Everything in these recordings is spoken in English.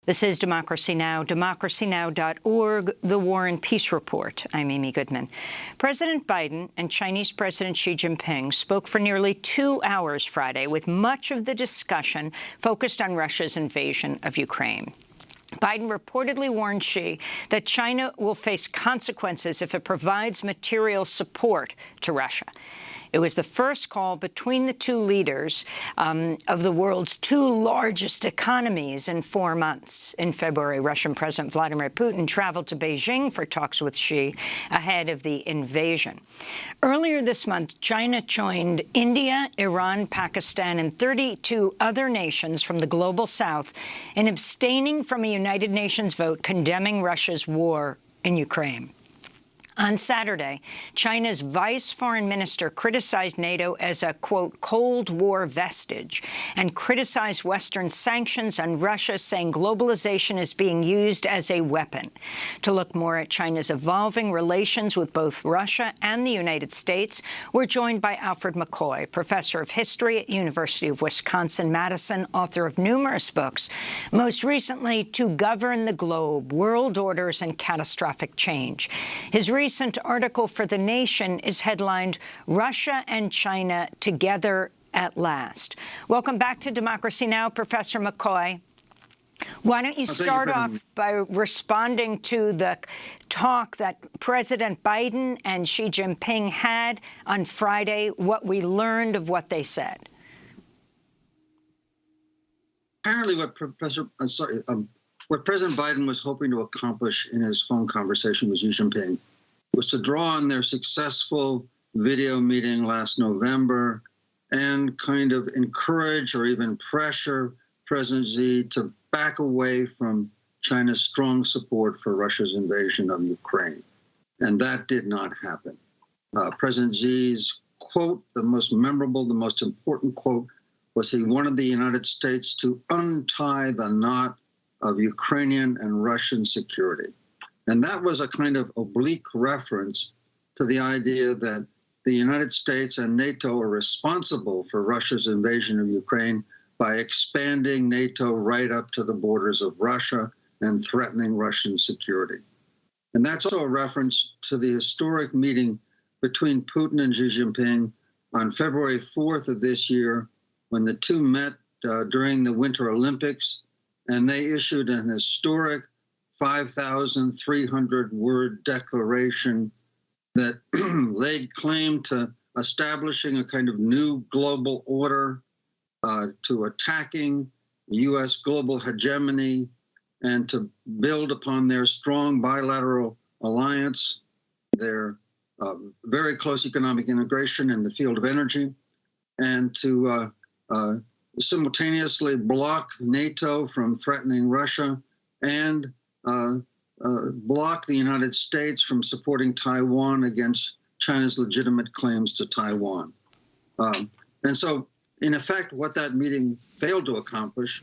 This is Democracy Now!, democracynow.org, The War and Peace Report. I'm Amy Goodman. President Biden and Chinese President Xi Jinping spoke for nearly 2 hours Friday, with much of the discussion focused on Russia's invasion of Ukraine. Biden reportedly warned Xi that China will face consequences if it provides material support to Russia. It was the first call between the two leaders of the world's two largest economies in 4 months. In February, Russian President Vladimir Putin traveled to Beijing for talks with Xi ahead of the invasion. Earlier this month, China joined India, Iran, Pakistan, and 32 other nations from the global south in abstaining from a United Nations vote condemning Russia's war in Ukraine. On Saturday, China's vice foreign minister criticized NATO as a, quote, Cold War vestige and criticized Western sanctions on Russia, saying globalization is being used as a weapon. To look more at China's evolving relations with both Russia and the United States, we're joined by Alfred McCoy, professor of history at University of Wisconsin-Madison, author of numerous books, most recently To Govern the Globe, World Orders and Catastrophic Change. His recent article for The Nation is headlined, Russia and China Together at Last. Welcome back to Democracy Now!, Professor McCoy. Why don't you start off by responding to the talk that President Biden and Xi Jinping had on Friday, what we learned of what they said? Apparently what President Biden was hoping to accomplish in his phone conversation with Xi Jinping was to draw on their successful video meeting last November and kind of encourage or even pressure President Xi to back away from China's strong support for Russia's invasion of Ukraine. And that did not happen. President Xi's quote, the most memorable, the most important quote, was he wanted the United States to untie the knot of Ukrainian and Russian security. And that was a kind of oblique reference to the idea that the United States and NATO are responsible for Russia's invasion of Ukraine by expanding NATO right up to the borders of Russia and threatening Russian security. And that's also a reference to the historic meeting between Putin and Xi Jinping on February 4th of this year, when the two met during the Winter Olympics, and they issued an historic 5,300-word declaration that laid claim to establishing a kind of new global order, to attacking U.S. global hegemony, and to build upon their strong bilateral alliance, their very close economic integration in the field of energy, and to simultaneously block NATO from threatening Russia and block the United States from supporting Taiwan against China's legitimate claims to Taiwan. And so, in effect, what that meeting failed to accomplish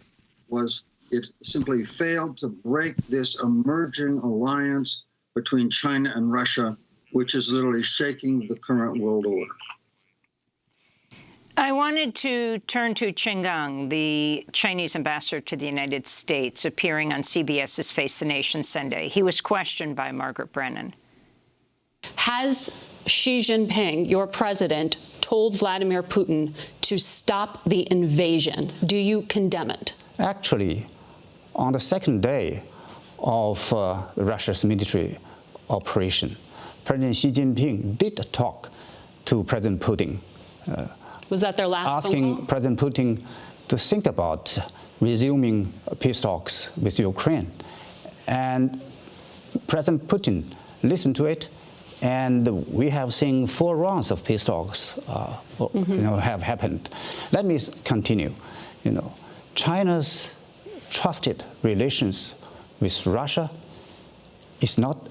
was it simply failed to break this emerging alliance between China and Russia, which is literally shaking the current world order. I wanted to turn to Qin Gang, the Chinese ambassador to the United States, appearing on CBS's Face the Nation Sunday. He was questioned by Margaret Brennan. Has Xi Jinping, your president, told Vladimir Putin to stop the invasion? Do you condemn it? Actually, on the second day of Russia's military operation, President Xi Jinping did talk to President Putin. Was that their last asking President Putin to think about resuming peace talks with Ukraine. And President Putin listened to it, and we have seen 4 rounds of peace talks have happened. Let me continue. China's trusted relations with Russia is not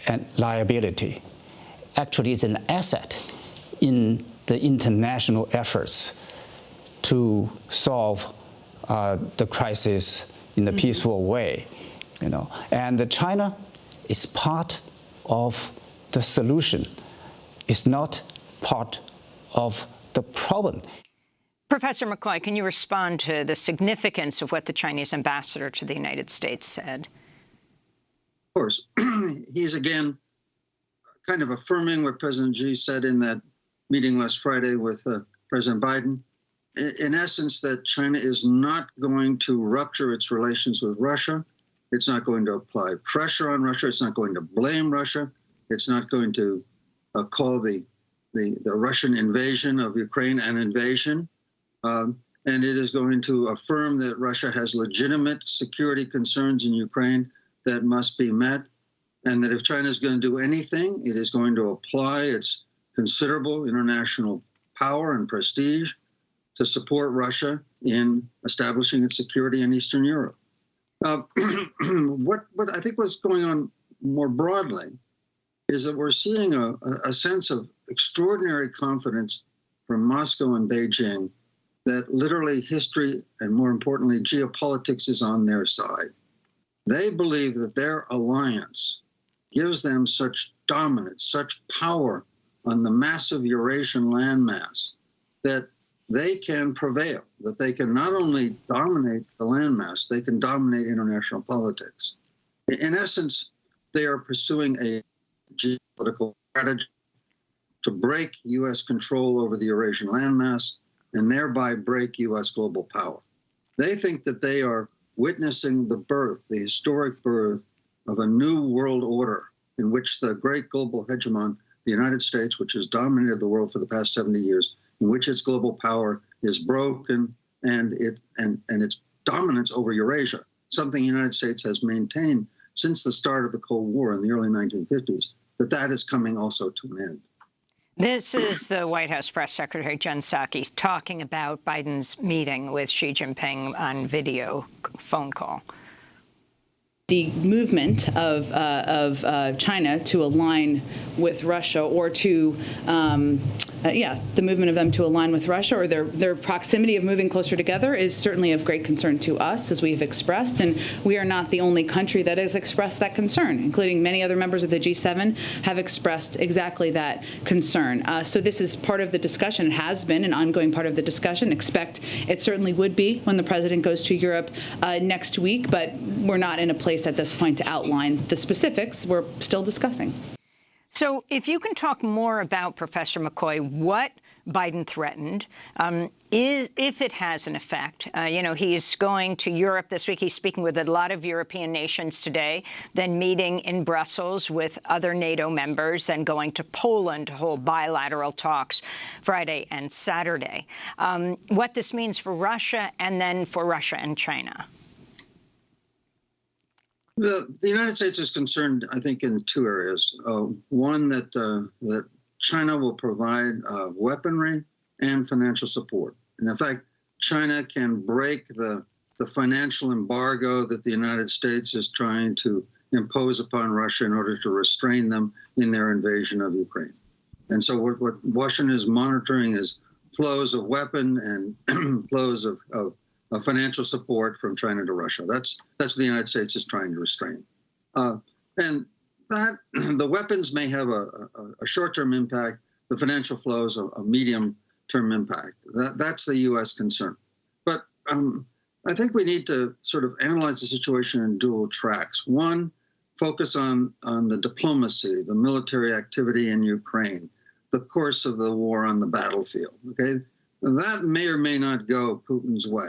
a liability. Actually, it's an asset in the international efforts to solve the crisis in a peaceful way, And China is part of the solution. It's not part of the problem. Professor McCoy, can you respond to the significance of what the Chinese ambassador to the United States said? Of course. He's again kind of affirming what President Xi said in that meeting last Friday with President Biden. In essence, that China is not going to rupture its relations with Russia. It's not going to apply pressure on Russia. It's not going to blame Russia. It's not going to call the Russian invasion of Ukraine an invasion. And it is going to affirm that Russia has legitimate security concerns in Ukraine that must be met, and that if China is going to do anything, it is going to apply its considerable international power and prestige to support Russia in establishing its security in Eastern Europe. What I think what's going on more broadly is that we're seeing a sense of extraordinary confidence from Moscow and Beijing that literally history and, more importantly, geopolitics is on their side. They believe that their alliance gives them such dominance, such power on the massive Eurasian landmass that they can prevail, that they can not only dominate the landmass, they can dominate international politics. In essence, they are pursuing a geopolitical strategy to break U.S. control over the Eurasian landmass and thereby break U.S. global power. They think that they are witnessing the birth, the historic birth of a new world order in which the great global hegemon, the United States, which has dominated the world for the past 70 years, in which its global power is broken and its dominance over Eurasia, something the United States has maintained since the start of the Cold War in the early 1950s, that is coming also to an end. This is the White House Press Secretary Jen Psaki talking about Biden's meeting with Xi Jinping on video phone call. The movement of China to align with Russia, or to, the movement of them to align with Russia, or their proximity of moving closer together, is certainly of great concern to us, as we have expressed. And we are not the only country that has expressed that concern, including many other members of the G7 have expressed exactly that concern. So this is part of the discussion. It has been an ongoing part of the discussion. Expect it certainly would be when the president goes to Europe next week, but we're not in a place at this point to outline the specifics. We're still discussing. So if you can talk more about, Professor McCoy, what Biden threatened, if it has an effect. He's going to Europe this week. He's speaking with a lot of European nations today, then meeting in Brussels with other NATO members, then going to Poland to hold bilateral talks Friday and Saturday. What this means for Russia, and then for Russia and China. The United States is concerned, I think, in two areas. One, that China will provide weaponry and financial support. And in fact, China can break the financial embargo that the United States is trying to impose upon Russia in order to restrain them in their invasion of Ukraine. And so what Washington is monitoring is flows of weapon and flows of financial support from China to Russia. That's what the United States is trying to restrain. And that the weapons may have a short-term impact, the financial flows a medium-term impact. That's the U.S. concern. But I think we need to sort of analyze the situation in dual tracks. One, focus on the diplomacy, the military activity in Ukraine, the course of the war on the battlefield. Okay, that may or may not go Putin's way.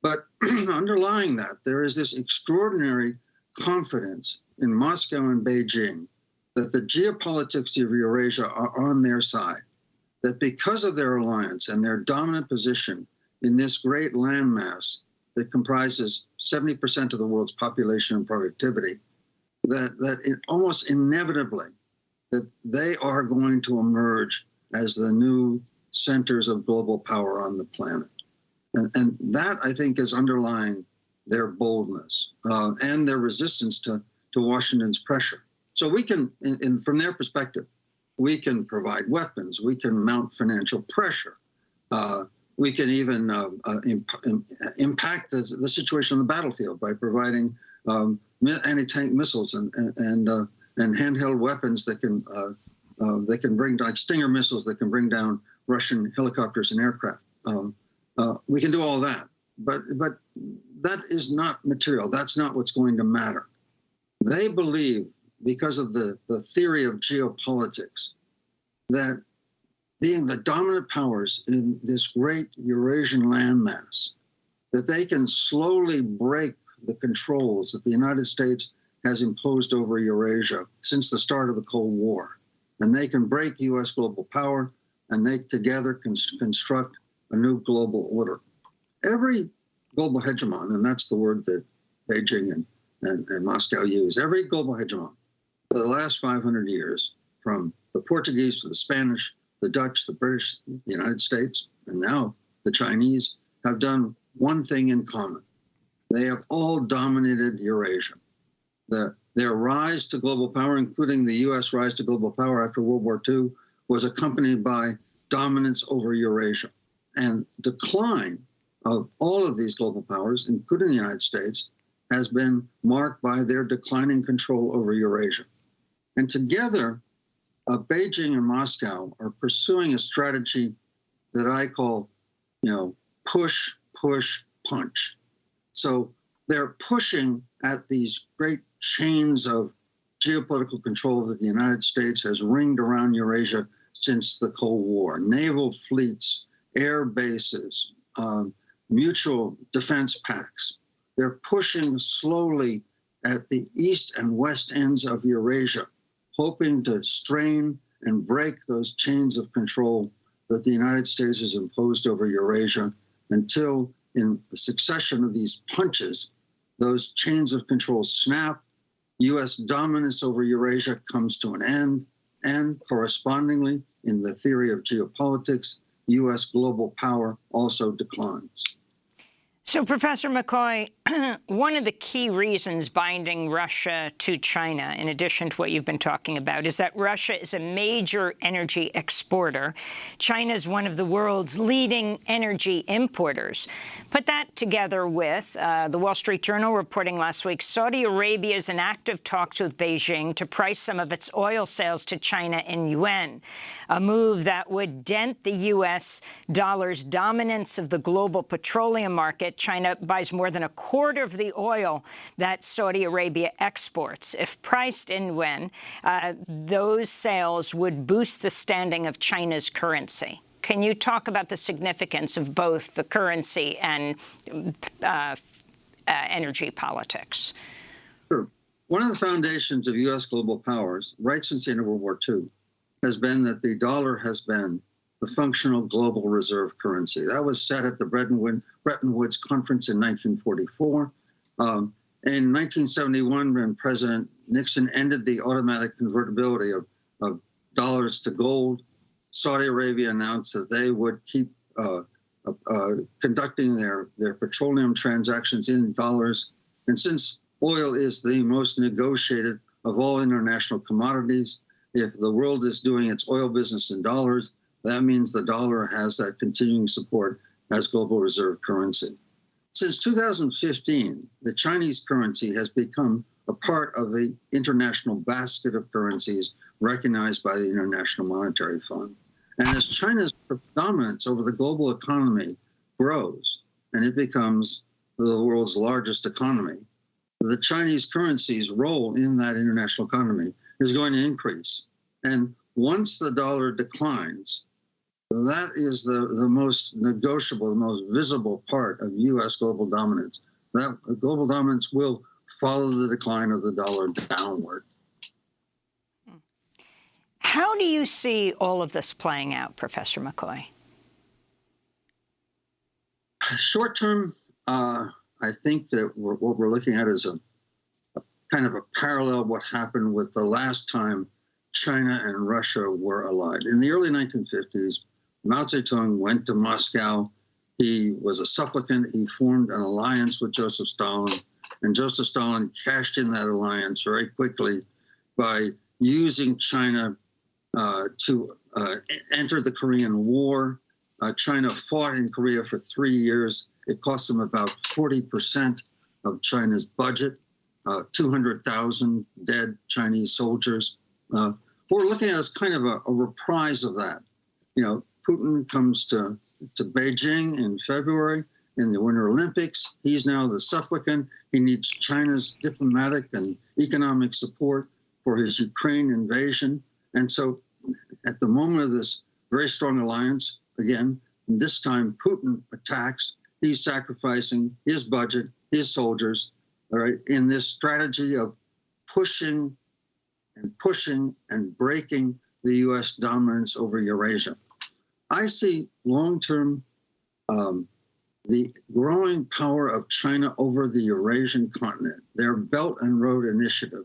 But underlying that, there is this extraordinary confidence in Moscow and Beijing that the geopolitics of Eurasia are on their side, that because of their alliance and their dominant position in this great landmass that comprises 70% of the world's population and productivity, that it almost inevitably that they are going to emerge as the new centers of global power on the planet. And that, I think, is underlying their boldness and their resistance to Washington's pressure. So we can, from their perspective, we can provide weapons, we can mount financial pressure, we can even impact the situation on the battlefield by providing anti-tank missiles and handheld weapons that can bring, like Stinger missiles that can bring down Russian helicopters and aircraft. We can do all that, but that is not material. That's not what's going to matter. They believe, because of the theory of geopolitics, that being the dominant powers in this great Eurasian landmass, that they can slowly break the controls that the United States has imposed over Eurasia since the start of the Cold War. And they can break U.S. global power, and they together can construct a new global order. Every global hegemon, and that's the word that Beijing and Moscow use, every global hegemon for the last 500 years, from the Portuguese to the Spanish, the Dutch, the British, the United States, and now the Chinese, have done one thing in common. They have all dominated Eurasia. Their rise to global power, including the U.S. rise to global power after World War II, was accompanied by dominance over Eurasia. And decline of all of these global powers, including the United States, has been marked by their declining control over Eurasia. And together, Beijing and Moscow are pursuing a strategy that I call, push, push, punch. So they're pushing at these great chains of geopolitical control that the United States has ringed around Eurasia since the Cold War. Naval fleets, air bases, mutual defense pacts. They're pushing slowly at the east and west ends of Eurasia, hoping to strain and break those chains of control that the United States has imposed over Eurasia, until in a succession of these punches, those chains of control snap, U.S. dominance over Eurasia comes to an end, and correspondingly, in the theory of geopolitics, U.S. global power also declines. So, Professor McCoy, one of the key reasons binding Russia to China, in addition to what you've been talking about, is that Russia is a major energy exporter. China is one of the world's leading energy importers. Put that together with the Wall Street Journal reporting last week, Saudi Arabia is in active talks with Beijing to price some of its oil sales to China in yuan, a move that would dent the U.S. dollar's dominance of the global petroleum market. China buys more than a quarter of the oil that Saudi Arabia exports. If priced in yuan, those sales would boost the standing of China's currency. Can you talk about the significance of both the currency and energy politics? Sure. One of the foundations of U.S. global powers, right since the end of World War II, has been that the dollar has been the functional global reserve currency. That was set at the Bretton Woods Conference in 1944. In 1971, when President Nixon ended the automatic convertibility of dollars to gold, Saudi Arabia announced that they would keep conducting their petroleum transactions in dollars. And since oil is the most negotiated of all international commodities, if the world is doing its oil business in dollars, that means the dollar has that continuing support as global reserve currency. Since 2015, the Chinese currency has become a part of the international basket of currencies recognized by the International Monetary Fund. And as China's dominance over the global economy grows, and it becomes the world's largest economy, the Chinese currency's role in that international economy is going to increase. And once the dollar declines, that is the most negotiable, the most visible part of U.S. global dominance. That global dominance will follow the decline of the dollar downward. How do you see all of this playing out, Professor McCoy? Short term, I think that what we're looking at is a kind of a parallel what happened with the last time China and Russia were allied. In the early 1950s, Mao Zedong went to Moscow. He was a supplicant. He formed an alliance with Joseph Stalin, and Joseph Stalin cashed in that alliance very quickly by using China to enter the Korean War. China fought in Korea for 3 years. It cost them about 40% of China's budget, 200,000 dead Chinese soldiers. What we're looking at is kind of a reprise of that. Putin comes to to Beijing in February in the Winter Olympics. He's now the supplicant. He needs China's diplomatic and economic support for his Ukraine invasion. And so at the moment of this very strong alliance, again, this time Putin attacks. He's sacrificing his budget, his soldiers, all right, in this strategy of pushing and breaking the U.S. dominance over Eurasia. I see long-term the growing power of China over the Eurasian continent, their Belt and Road Initiative,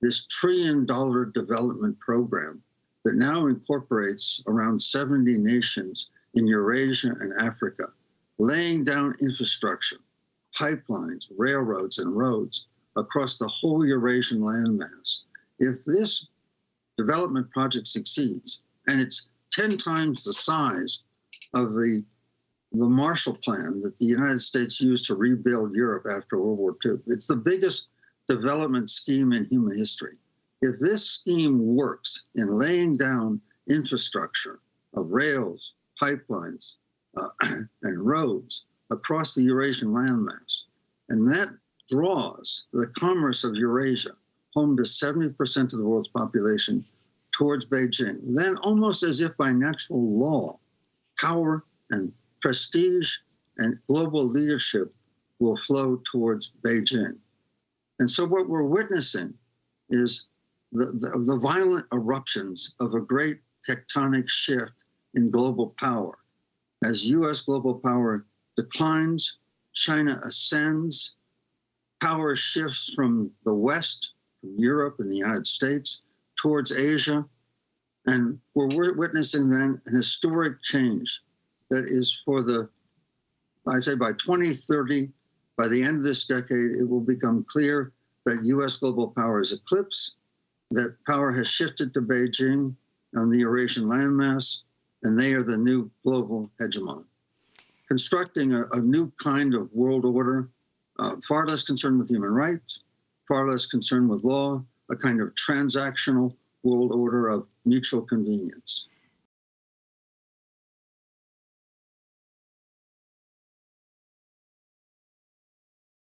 this $1 trillion development program that now incorporates around 70 nations in Eurasia and Africa, laying down infrastructure, pipelines, railroads, and roads across the whole Eurasian landmass. If this development project succeeds, and it's 10 times the size of the Marshall Plan that the United States used to rebuild Europe after World War II. It's the biggest development scheme in human history. If this scheme works in laying down infrastructure of rails, pipelines, and roads across the Eurasian landmass, and that draws the commerce of Eurasia, home to 70% of the world's population, towards Beijing, then almost as if by natural law, power and prestige and global leadership will flow towards Beijing. And so what we're witnessing is the violent eruptions of a great tectonic shift in global power. As U.S. global power declines, China ascends, power shifts from the West, from Europe and the United States, towards Asia. And we're witnessing then an historic change that is I'd say by 2030, by the end of this decade, it will become clear that U.S. global power is eclipsed, that power has shifted to Beijing on the Eurasian landmass, and they are the new global hegemon. Constructing a new kind of world order, far less concerned with human rights, far less concerned with law, a kind of transactional world order of mutual convenience.